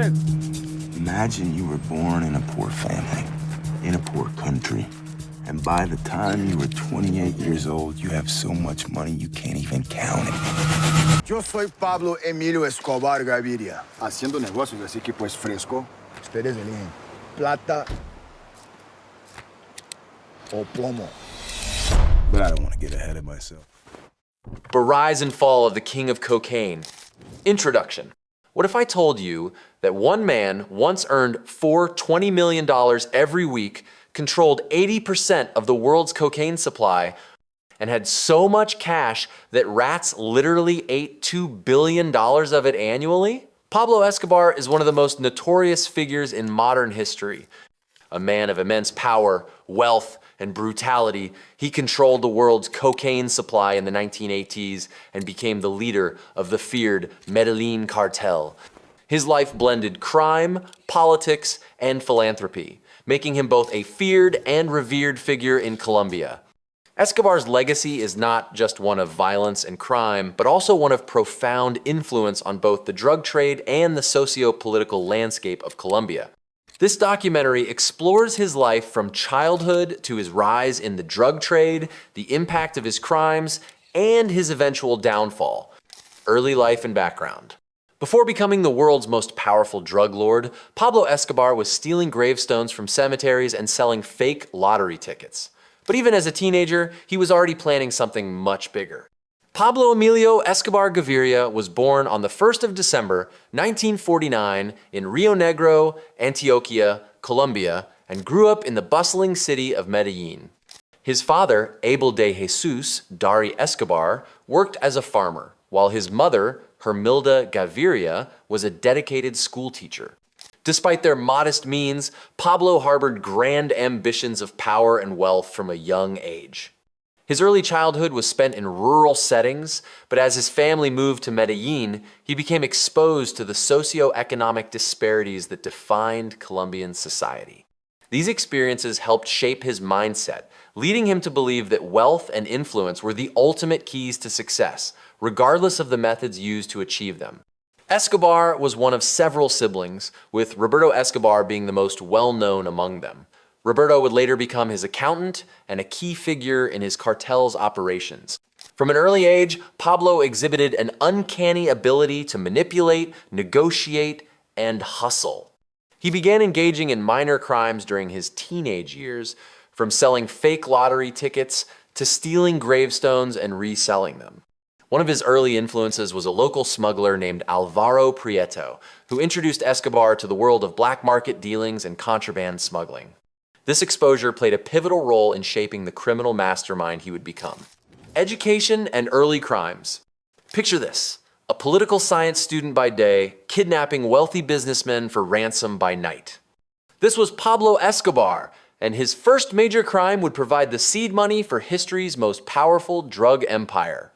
usted? Imagine you were born in a poor family, in a poor country, and by the time you were 28 years old, you have so much money you can't even count it. Yo soy Pablo Emilio Escobar Gaviria. Haciendo negocios, así que pues fresco. Ustedes eligen plata o plomo. But I don't want to get ahead of myself. The rise and fall of the king of cocaine. Introduction. What if I told you that one man once earned $20 million every week, controlled 80% of the world's cocaine supply, and had so much cash that rats literally ate $2 billion of it annually? Pablo Escobar is one of the most notorious figures in modern history. A man of immense power, wealth, and brutality, he controlled the world's cocaine supply in the 1980s and became the leader of the feared Medellín Cartel. His life blended crime, politics, and philanthropy, making him both a feared and revered figure in Colombia. Escobar's legacy is not just one of violence and crime, but also one of profound influence on both the drug trade and the socio-political landscape of Colombia. This documentary explores his life from childhood to his rise in the drug trade, the impact of his crimes, and his eventual downfall. Early life and background. Before becoming the world's most powerful drug lord, Pablo Escobar was stealing gravestones from cemeteries and selling fake lottery tickets. But even as a teenager, he was already planning something much bigger. Pablo Emilio Escobar Gaviria was born on the 1st of December, 1949 in Rio Negro, Antioquia, Colombia, and grew up in the bustling city of Medellín. His father, Abel de Jesus Dari Escobar, worked as a farmer, while his mother, Hermilda Gaviria, was a dedicated schoolteacher. Despite their modest means, Pablo harbored grand ambitions of power and wealth from a young age. His early childhood was spent in rural settings, but as his family moved to Medellín, he became exposed to the socio-economic disparities that defined Colombian society. These experiences helped shape his mindset, leading him to believe that wealth and influence were the ultimate keys to success, regardless of the methods used to achieve them. Escobar was one of several siblings, with Roberto Escobar being the most well-known among them. Roberto would later become his accountant and a key figure in his cartel's operations. From an early age, Pablo exhibited an uncanny ability to manipulate, negotiate, and hustle. He began engaging in minor crimes during his teenage years, from selling fake lottery tickets to stealing gravestones and reselling them. One of his early influences was a local smuggler named Alvaro Prieto, who introduced Escobar to the world of black market dealings and contraband smuggling. This exposure played a pivotal role in shaping the criminal mastermind he would become. Education and early crimes. Picture this: a political science student by day, kidnapping wealthy businessmen for ransom by night. This was Pablo Escobar, and his first major crime would provide the seed money for history's most powerful drug empire.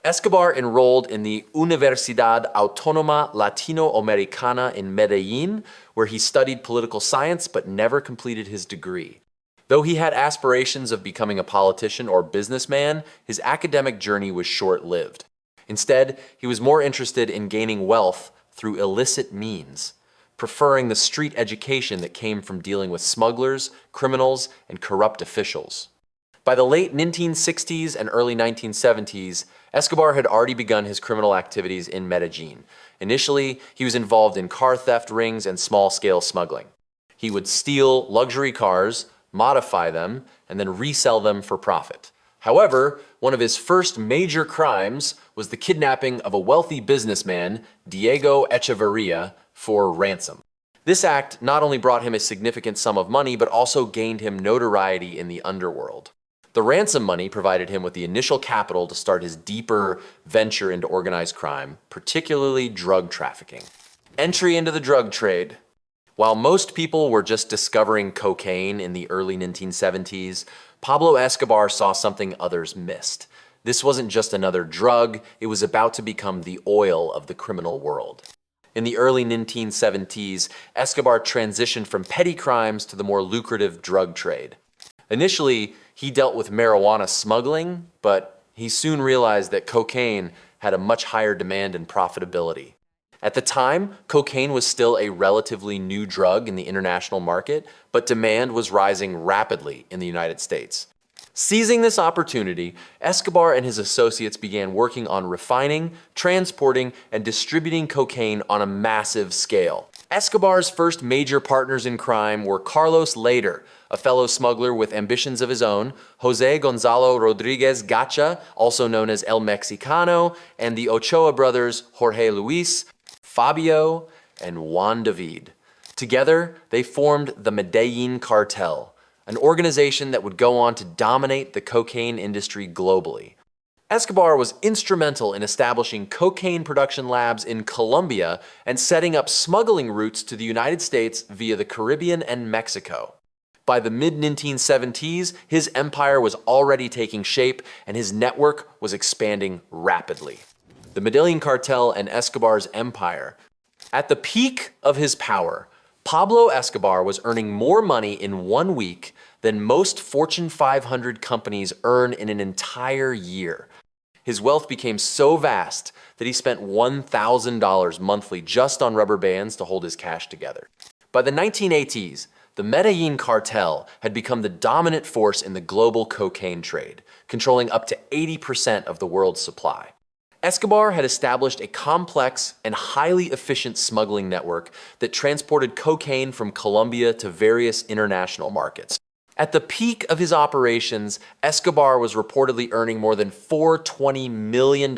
Escobar enrolled in the Universidad Autónoma Latinoamericana in Medellín, where he studied political science but never completed his degree. Though he had aspirations of becoming a politician or businessman, his academic journey was short-lived. Instead, he was more interested in gaining wealth through illicit means, preferring the street education that came from dealing with smugglers, criminals, and corrupt officials. By the late 1960s and early 1970s, Escobar had already begun his criminal activities in Medellín. Initially, he was involved in car theft rings and small-scale smuggling. He would steal luxury cars, modify them, and then resell them for profit. However, one of his first major crimes was the kidnapping of a wealthy businessman, Diego Echeverria, for ransom. This act not only brought him a significant sum of money, but also gained him notoriety in the underworld. The ransom money provided him with the initial capital to start his deeper venture into organized crime, particularly drug trafficking. Entry into the drug trade. While most people were just discovering cocaine in the early 1970s, Pablo Escobar saw something others missed. This wasn't just another drug, it was about to become the oil of the criminal world. In the early 1970s, Escobar transitioned from petty crimes to the more lucrative drug trade. Initially, he dealt with marijuana smuggling, but he soon realized that cocaine had a much higher demand and profitability. At the time, cocaine was still a relatively new drug in the international market, but demand was rising rapidly in the United States. Seizing this opportunity, Escobar and his associates began working on refining, transporting, and distributing cocaine on a massive scale. Escobar's first major partners in crime were Carlos Leder, a fellow smuggler with ambitions of his own, Jose Gonzalo Rodriguez Gacha, also known as El Mexicano, and the Ochoa brothers Jorge Luis, Fabio, and Juan David. Together, they formed the Medellín Cartel, an organization that would go on to dominate the cocaine industry globally. Escobar was instrumental in establishing cocaine production labs in Colombia and setting up smuggling routes to the United States via the Caribbean and Mexico. By the mid-1970s, his empire was already taking shape and his network was expanding rapidly. The Medellín Cartel and Escobar's empire. At the peak of his power, Pablo Escobar was earning more money in 1 week than most Fortune 500 companies earn in an entire year. His wealth became so vast that he spent $1,000 monthly just on rubber bands to hold his cash together. By the 1980s, the Medellín Cartel had become the dominant force in the global cocaine trade, controlling up to 80% of the world's supply. Escobar had established a complex and highly efficient smuggling network that transported cocaine from Colombia to various international markets. At the peak of his operations, Escobar was reportedly earning more than $420 million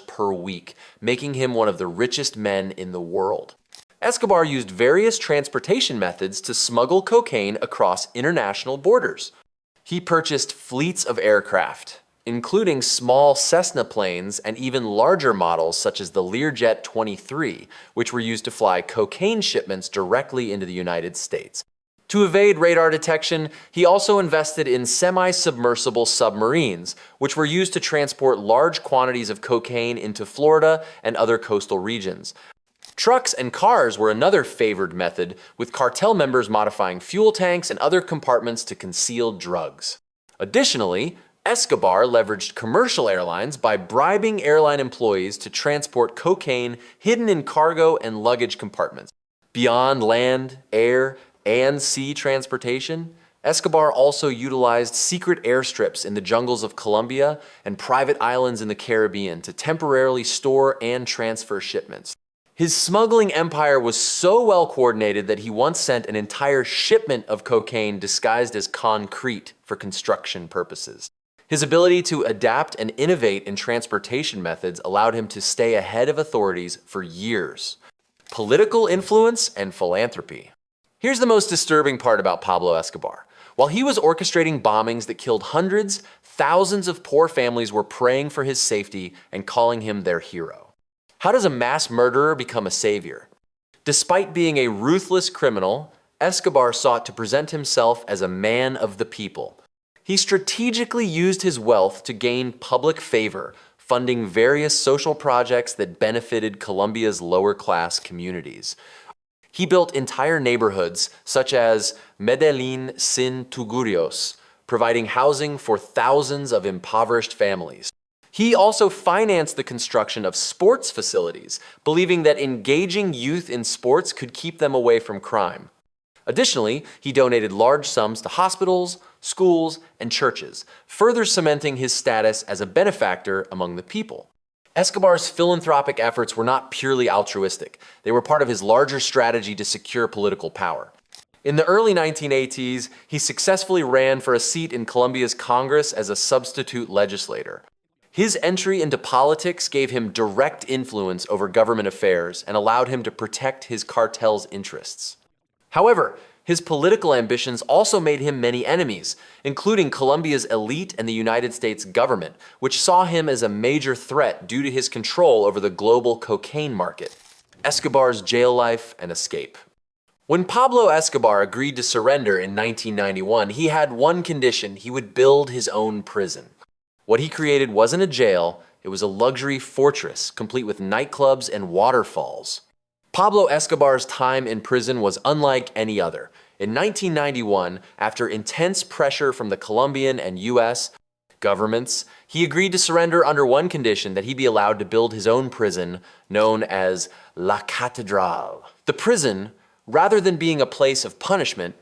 per week, making him one of the richest men in the world. Escobar used various transportation methods to smuggle cocaine across international borders. He purchased fleets of aircraft, including small Cessna planes and even larger models such as the Learjet 23, which were used to fly cocaine shipments directly into the United States. To evade radar detection, he also invested in semi-submersible submarines, which were used to transport large quantities of cocaine into Florida and other coastal regions. Trucks and cars were another favored method, with cartel members modifying fuel tanks and other compartments to conceal drugs. Additionally, Escobar leveraged commercial airlines by bribing airline employees to transport cocaine hidden in cargo and luggage compartments. Beyond land, air, and sea transportation, Escobar also utilized secret airstrips in the jungles of Colombia and private islands in the Caribbean to temporarily store and transfer shipments. His smuggling empire was so well coordinated that he once sent an entire shipment of cocaine disguised as concrete for construction purposes. His ability to adapt and innovate in transportation methods allowed him to stay ahead of authorities for years. Political influence and philanthropy. Here's the most disturbing part about Pablo Escobar. While he was orchestrating bombings that killed hundreds, thousands of poor families were praying for his safety and calling him their hero. How does a mass murderer become a savior? Despite being a ruthless criminal, Escobar sought to present himself as a man of the people. He strategically used his wealth to gain public favor, funding various social projects that benefited Colombia's lower-class communities. He built entire neighborhoods, such as Medellín Sin Tugurios, providing housing for thousands of impoverished families. He also financed the construction of sports facilities, believing that engaging youth in sports could keep them away from crime. Additionally, he donated large sums to hospitals, schools, and churches, further cementing his status as a benefactor among the people. Escobar's philanthropic efforts were not purely altruistic. They were part of his larger strategy to secure political power. In the early 1980s, he successfully ran for a seat in Colombia's Congress as a substitute legislator. His entry into politics gave him direct influence over government affairs and allowed him to protect his cartel's interests. However, his political ambitions also made him many enemies, including Colombia's elite and the United States government, which saw him as a major threat due to his control over the global cocaine market. Escobar's jail life and escape. When Pablo Escobar agreed to surrender in 1991, he had one condition: he would build his own prison. What he created wasn't a jail, it was a luxury fortress, complete with nightclubs and waterfalls. Pablo Escobar's time in prison was unlike any other. In 1991, after intense pressure from the Colombian and US, governments, he agreed to surrender under one condition: that he be allowed to build his own prison known as La Catedral. The prison, rather than being a place of punishment,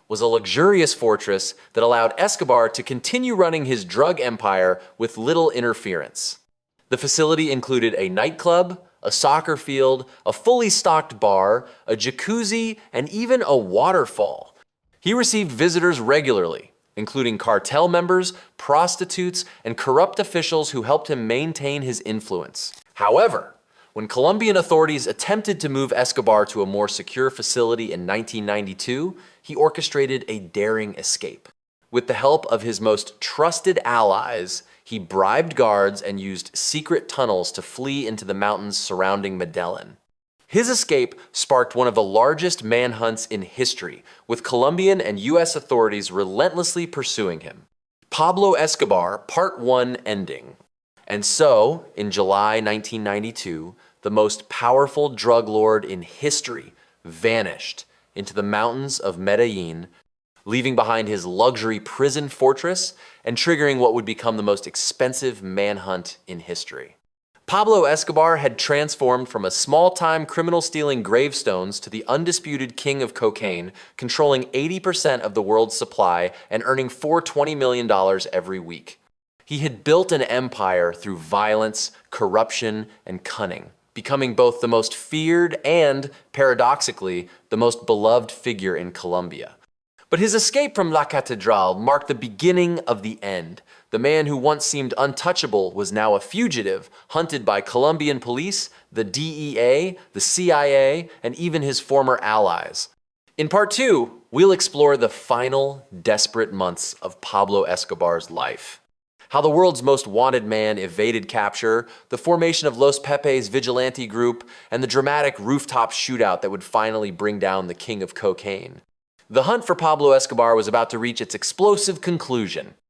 was a luxurious fortress that allowed Escobar to continue running his drug empire with little interference. The facility included a nightclub, a soccer field, a fully stocked bar, a jacuzzi, and even a waterfall. He received visitors regularly, including cartel members, prostitutes, and corrupt officials who helped him maintain his influence. However, when Colombian authorities attempted to move Escobar to a more secure facility in 1992, he orchestrated a daring escape. With the help of his most trusted allies, he bribed guards and used secret tunnels to flee into the mountains surrounding Medellín. His escape sparked one of the largest manhunts in history, with Colombian and US authorities relentlessly pursuing him. Pablo Escobar, Part 1 ending. And so, in July 1992, the most powerful drug lord in history vanished into the mountains of Medellín, leaving behind his luxury prison fortress and triggering what would become the most expensive manhunt in history. Pablo Escobar had transformed from a small-time criminal stealing gravestones to the undisputed king of cocaine, controlling 80% of the world's supply and earning $420 million every week. He had built an empire through violence, corruption, and cunning, becoming both the most feared and, paradoxically, the most beloved figure in Colombia. But his escape from La Catedral marked the beginning of the end. The man who once seemed untouchable was now a fugitive, hunted by Colombian police, the DEA, the CIA, and even his former allies. In Part 2, we'll explore the final, desperate months of Pablo Escobar's life. How the world's most wanted man evaded capture, the formation of Los Pepes vigilante group, and the dramatic rooftop shootout that would finally bring down the king of cocaine. The hunt for Pablo Escobar was about to reach its explosive conclusion.